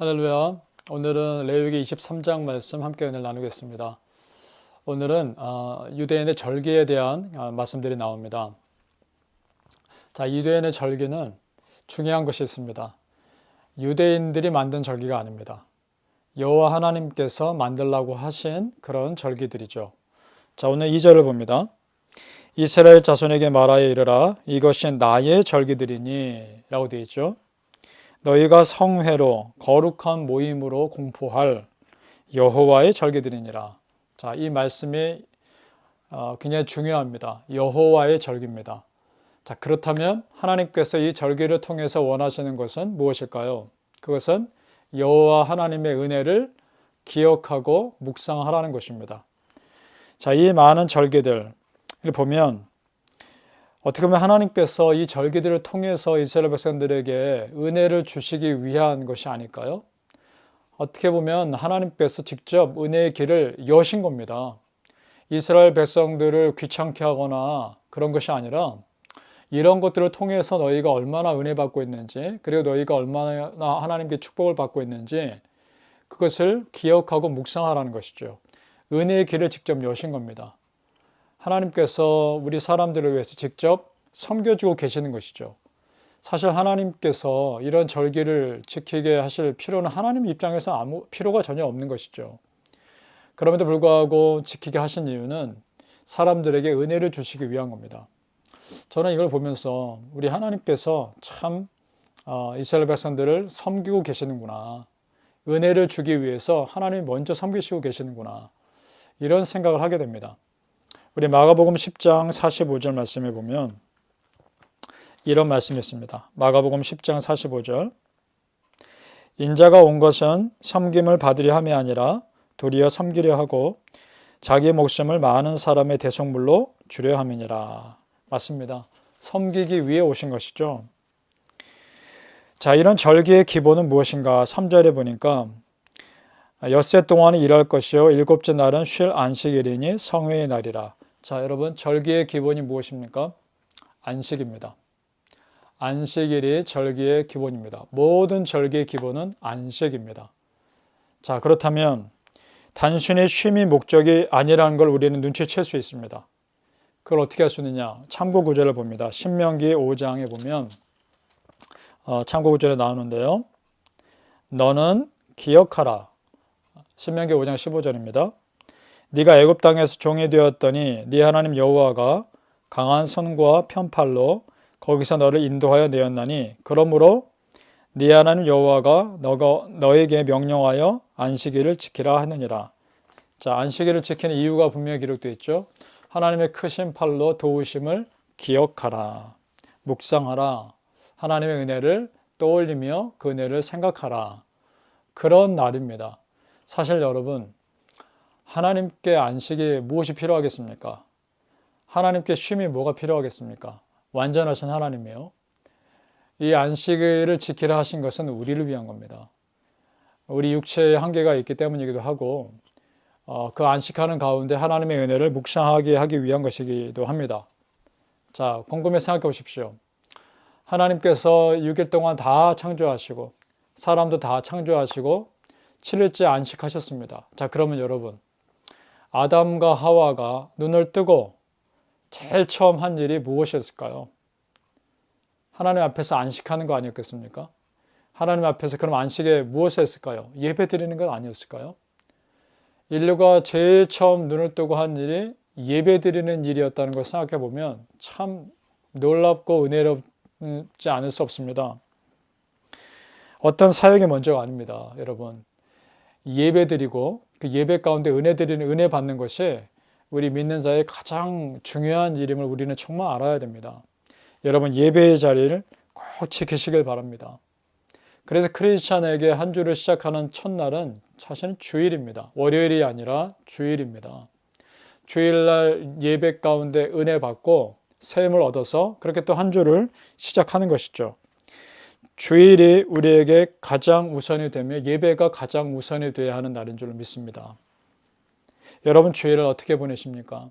할렐루야. 오늘은 레위기 23장 말씀 함께 은혜를 나누겠습니다. 오늘은 유대인의 절기에 대한 말씀들이 나옵니다. 자, 유대인의 절기는 중요한 것이 있습니다. 유대인들이 만든 절기가 아닙니다. 여호와 하나님께서 만들라고 하신 그런 절기들이죠. 자, 오늘 2절을 봅니다. 이스라엘 자손에게 말하여 이르라 이것이 나의 절기들이니 라고 되어 있죠. 너희가 성회로 거룩한 모임으로 공포할 여호와의 절기들이니라. 자, 이 말씀이 굉장히 중요합니다. 여호와의 절기입니다. 자, 그렇다면 하나님께서 이 절기를 통해서 원하시는 것은 무엇일까요? 그것은 여호와 하나님의 은혜를 기억하고 묵상하라는 것입니다. 자, 이 많은 절기들을 보면 어떻게 보면 하나님께서 이 절기들을 통해서 이스라엘 백성들에게 은혜를 주시기 위한 것이 아닐까요? 어떻게 보면 하나님께서 직접 은혜의 길을 여신 겁니다. 이스라엘 백성들을 귀찮게 하거나 그런 것이 아니라 이런 것들을 통해서 너희가 얼마나 은혜 받고 있는지, 그리고 너희가 얼마나 하나님께 축복을 받고 있는지 그것을 기억하고 묵상하라는 것이죠. 은혜의 길을 직접 여신 겁니다. 하나님께서 우리 사람들을 위해서 직접 섬겨주고 계시는 것이죠. 사실 하나님께서 이런 절기를 지키게 하실 필요는 하나님 입장에서 아무 필요가 전혀 없는 것이죠. 그럼에도 불구하고 지키게 하신 이유는 사람들에게 은혜를 주시기 위한 겁니다. 저는 이걸 보면서 우리 하나님께서 참 이스라엘 백성들을 섬기고 계시는구나. 은혜를 주기 위해서 하나님이 먼저 섬기시고 계시는구나. 이런 생각을 하게 됩니다. 우리 마가복음 10장 45절 말씀에 보면 이런 말씀이 있습니다. 마가복음 10장 45절 인자가 온 것은 섬김을 받으려 함이 아니라 도리어 섬기려 하고 자기 목숨을 많은 사람의 대속물로 주려 함이니라. 맞습니다. 섬기기 위해 오신 것이죠. 자, 이런 절기의 기본은 무엇인가? 3절에 보니까 엿새 동안은 일할 것이요 일곱째 날은 쉴 안식일이니 성회의 날이라. 자, 여러분, 절기의 기본이 무엇입니까? 안식입니다. 안식일이 절기의 기본입니다. 모든 절기의 기본은 안식입니다. 자, 그렇다면 단순히 쉼이 목적이 아니라는 걸 우리는 눈치챌 수 있습니다. 그걸 어떻게 할 수 있느냐? 참고 구절을 봅니다. 신명기 5장에 보면 참고 구절에 나오는데요. 너는 기억하라. 신명기 5장 15절입니다. 네가 애굽 땅에서 종이 되었더니 네 하나님 여호와가 강한 손과 편팔로 거기서 너를 인도하여 내었나니 그러므로 네 하나님 여호와가 너에게 명령하여 안식일을 지키라 하느니라. 자, 안식일을 지키는 이유가 분명히 기록되어 있죠. 하나님의 크신 팔로 도우심을 기억하라. 묵상하라. 하나님의 은혜를 떠올리며 그 은혜를 생각하라. 그런 날입니다. 사실 여러분, 하나님께 안식이 무엇이 필요하겠습니까? 하나님께 쉼이 뭐가 필요하겠습니까? 완전하신 하나님이요. 이 안식일을 지키라 하신 것은 우리를 위한 겁니다. 우리 육체의 한계가 있기 때문이기도 하고 그 안식하는 가운데 하나님의 은혜를 묵상하게 하기 위한 것이기도 합니다. 자, 곰곰이 생각해 보십시오. 하나님께서 6일 동안 다 창조하시고 사람도 다 창조하시고 7일째 안식하셨습니다. 자, 그러면 여러분, 아담과 하와가 눈을 뜨고 제일 처음 한 일이 무엇이었을까요? 하나님 앞에서 안식하는 거 아니었겠습니까? 하나님 앞에서 그럼 안식에 무엇을 했을까요? 예배 드리는 것 아니었을까요? 인류가 제일 처음 눈을 뜨고 한 일이 예배 드리는 일이었다는 걸 생각해 보면 참 놀랍고 은혜롭지 않을 수 없습니다. 어떤 사역이 먼저가 아닙니다, 여러분. 예배 드리고 그 예배 가운데 은혜 드리는, 은혜 받는 것이 우리 믿는 자의 가장 중요한 일임을 우리는 정말 알아야 됩니다. 여러분, 예배의 자리를 꼭 지키시길 바랍니다. 그래서 크리스찬에게 한 주를 시작하는 첫날은 사실은 주일입니다. 월요일이 아니라 주일입니다. 주일날 예배 가운데 은혜 받고 샘을 얻어서 그렇게 또 한 주를 시작하는 것이죠. 주일이 우리에게 가장 우선이 되며 예배가 가장 우선이 되어야 하는 날인 줄 믿습니다. 여러분, 주일을 어떻게 보내십니까?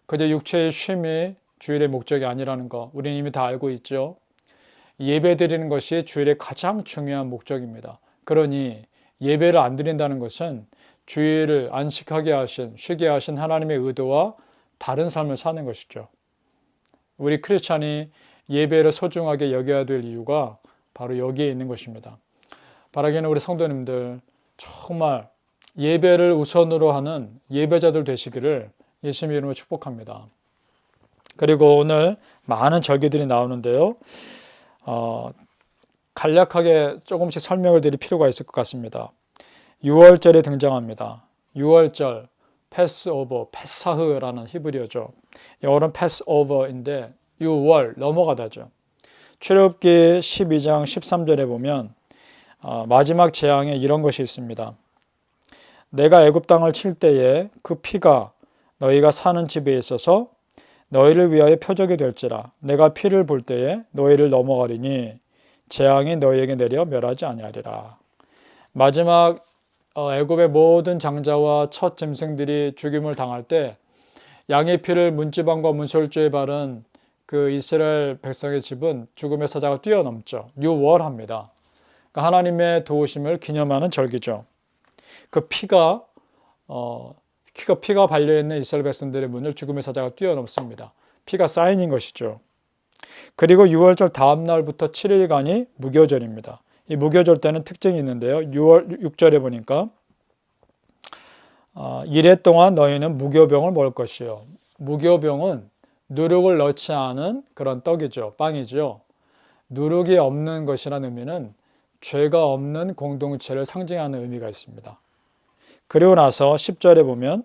그저 육체의 쉼이 주일의 목적이 아니라는 거 우리는 이미 다 알고 있죠. 예배 드리는 것이 주일의 가장 중요한 목적입니다. 그러니 예배를 안 드린다는 것은 주일을 안식하게 하신, 쉬게 하신 하나님의 의도와 다른 삶을 사는 것이죠. 우리 크리스찬이 예배를 소중하게 여겨야 될 이유가 바로 여기에 있는 것입니다. 바라기는 우리 성도님들 정말 예배를 우선으로 하는 예배자들 되시기를 예수님의 이름으로 축복합니다. 그리고 오늘 많은 절기들이 나오는데요. 간략하게 조금씩 설명을 드릴 필요가 있을 것 같습니다. 6월절에 등장합니다. 6월절, 패스오버, 페사흐라는 히브리어죠. 영어로는 패스오버인데 6월 넘어가다죠. 출애굽기 12장 13절에 보면 마지막 재앙에 이런 것이 있습니다. 내가 애굽 땅을 칠 때에 그 피가 너희가 사는 집에 있어서 너희를 위하여 표적이 될지라. 내가 피를 볼 때에 너희를 넘어가리니 재앙이 너희에게 내려 멸하지 아니하리라. 마지막 애굽의 모든 장자와 첫 짐승들이 죽임을 당할 때 양의 피를 문지방과 문설주에 바른 그 이스라엘 백성의 집은 죽음의 사자가 뛰어넘죠. 유월합니다. 그러니까 하나님의 도우심을 기념하는 절기죠. 그 피가 발려있는 이스라엘 백성들의 문을 죽음의 사자가 뛰어넘습니다. 피가 사인인 것이죠. 그리고 6월절 다음 날부터 7일간이 무교절입니다. 이 무교절 때는 특징이 있는데요. 6월 6절에 보니까 이래 동안 너희는 무교병을 먹을 것이요. 무교병은 누룩을 넣지 않은 그런 떡이죠. 빵이죠. 누룩이 없는 것이라는 의미는 죄가 없는 공동체를 상징하는 의미가 있습니다. 그리고 나서 10절에 보면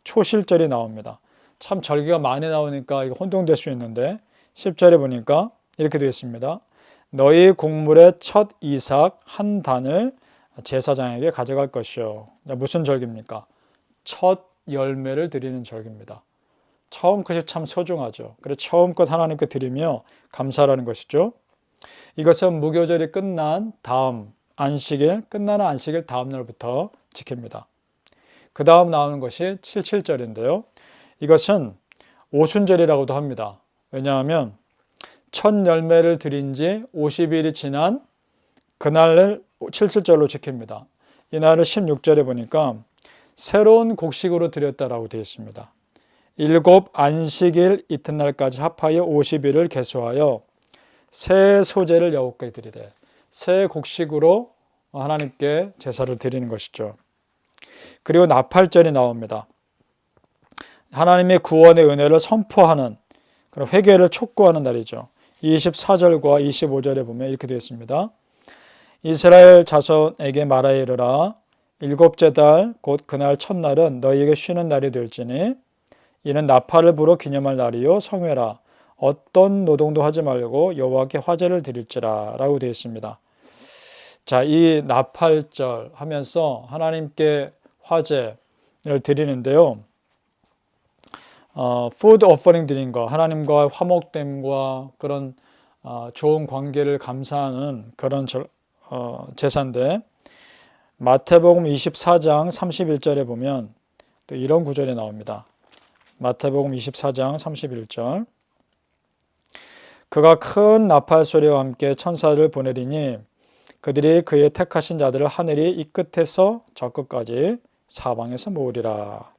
초실절이 나옵니다. 참 절기가 많이 나오니까 이거 혼동될 수 있는데 10절에 보니까 이렇게 되어 있습니다. 너희 곡물의 첫 이삭 한 단을 제사장에게 가져갈 것이요. 무슨 절기입니까? 첫 열매를 드리는 절기입니다. 처음 것이 참 소중하죠. 그래서 처음 것 하나님께 드리며 감사하라는 것이죠. 이것은 무교절이 끝난 다음 끝나는 안식일 다음 날부터 지킵니다. 그 다음 나오는 것이 77절인데요. 이것은 오순절이라고도 합니다. 왜냐하면 첫 열매를 드린 지 50일이 지난 그날을 77절로 지킵니다. 이날을 16절에 보니까 새로운 곡식으로 드렸다라고 되어 있습니다. 7 안식일 이튿날까지 합하여 50일을 계수하여 새 소재를 여호와께 드리되 새 곡식으로 하나님께 제사를 드리는 것이죠. 그리고 나팔절이 나옵니다. 하나님의 구원의 은혜를 선포하는 그런 회개를 촉구하는 날이죠. 24절과 25절에 보면 이렇게 되어 있습니다. 이스라엘 자손에게 말하여 이르라. 7째 달 곧 그날 첫날은 너희에게 쉬는 날이 될지니 이는 나팔을 불어 기념할 날이요 성회라. 어떤 노동도 하지 말고 여호와께 화제를 드릴지라 라고 되어 있습니다. 자, 이 나팔절 하면서 하나님께 화제를 드리는데요. 푸드 오퍼링 드린 거, 하나님과 화목됨과 그런 좋은 관계를 감사하는 그런 제사인데 마태복음 24장 31절에 보면 또 이런 구절이 나옵니다. 마태복음 24장 31절 그가 큰 나팔 소리와 함께 천사를 보내리니 그들이 그의 택하신 자들을 하늘이 이 끝에서 저 끝까지 사방에서 모으리라.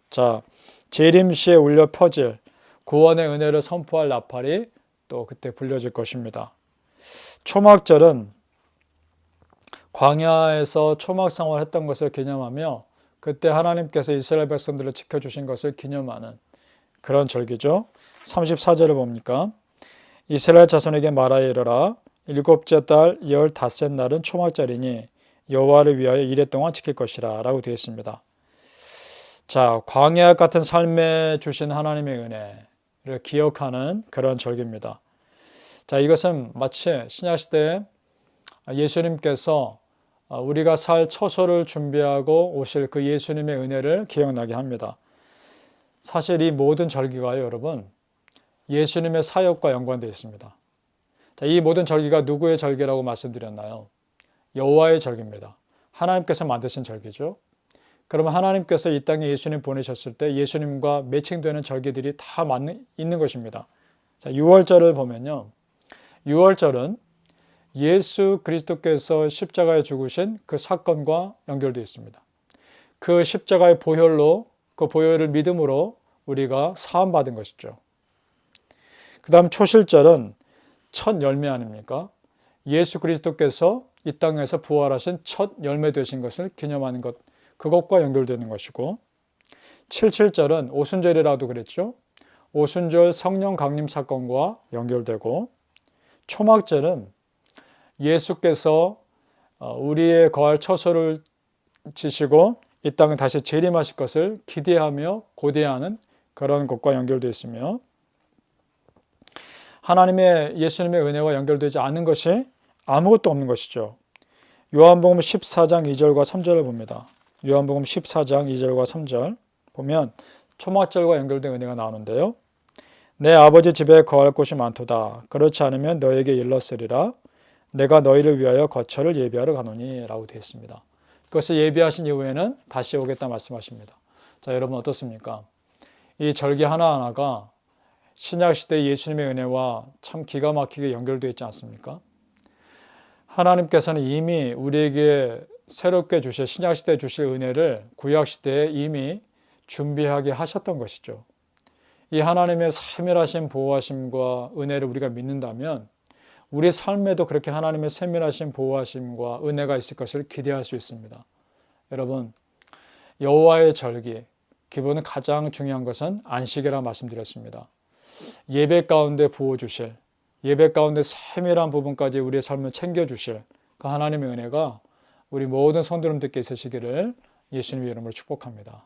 자, 재림시에 울려 퍼질 구원의 은혜를 선포할 나팔이 또 그때 불려질 것입니다. 초막절은 광야에서 초막 생활을 했던 것을 기념하며 그때 하나님께서 이스라엘 백성들을 지켜주신 것을 기념하는 그런 절기죠. 34절을 봅니까? 이스라엘 자손에게 말하여 이르라. 7째 달 15째 날은 초막절이니 여호와를 위하여 이래 동안 지킬 것이라 라고 되어 있습니다. 자, 광야 같은 삶에 주신 하나님의 은혜를 기억하는 그런 절기입니다. 자, 이것은 마치 신약시대에 예수님께서 우리가 살 처소를 준비하고 오실 그 예수님의 은혜를 기억나게 합니다. 사실 이 모든 절기가요, 여러분, 예수님의 사역과 연관되어 있습니다. 자, 이 모든 절기가 누구의 절기라고 말씀드렸나요? 여호와의 절기입니다. 하나님께서 만드신 절기죠. 그러면 하나님께서 이 땅에 예수님 보내셨을 때 예수님과 매칭되는 절기들이 다 있는 것입니다. 자, 6월절을 보면요. 6월절은 예수 그리스도께서 십자가에 죽으신 그 사건과 연결되어 있습니다. 그 십자가의 보혈로, 그 보혈을 믿음으로 우리가 사함받은 것이죠. 그 다음 초실절은 첫 열매 아닙니까? 예수 그리스도께서 이 땅에서 부활하신 첫 열매 되신 것을 기념하는 것, 그것과 연결되는 것이고, 77절은 오순절이라도 그랬죠. 오순절 성령 강림 사건과 연결되고, 초막절은 예수께서 우리의 거할 처소를 지시고 이 땅에 다시 재림하실 것을 기대하며 고대하는 그런 것과 연결되어 있으며, 하나님의 예수님의 은혜와 연결되지 않은 것이 아무것도 없는 것이죠. 요한복음 14장 2절과 3절을 봅니다. 요한복음 14장 2절과 3절 보면 초막절과 연결된 은혜가 나오는데요. 내 아버지 집에 거할 곳이 많도다. 그렇지 않으면 너에게 일렀으리라. 내가 너희를 위하여 거처를 예비하러 가노니 라고 되어 있습니다. 그것을 예비하신 이후에는 다시 오겠다 말씀하십니다. 자, 여러분 어떻습니까? 이 절기 하나하나가 신약시대 예수님의 은혜와 참 기가 막히게 연결되어 있지 않습니까? 하나님께서는 이미 우리에게 새롭게 주실, 신약시대에 주실 은혜를 구약시대에 이미 준비하게 하셨던 것이죠. 이 하나님의 세밀하신 보호하심과 은혜를 우리가 믿는다면 우리 삶에도 그렇게 하나님의 세밀하신 보호하심과 은혜가 있을 것을 기대할 수 있습니다. 여러분, 여호와의 절기, 기본은 가장 중요한 것은 안식이라 말씀드렸습니다. 예배 가운데 부어주실, 예배 가운데 세밀한 부분까지 우리의 삶을 챙겨주실 그 하나님의 은혜가 우리 모든 성도님들께 있으시기를 예수님의 이름으로 축복합니다.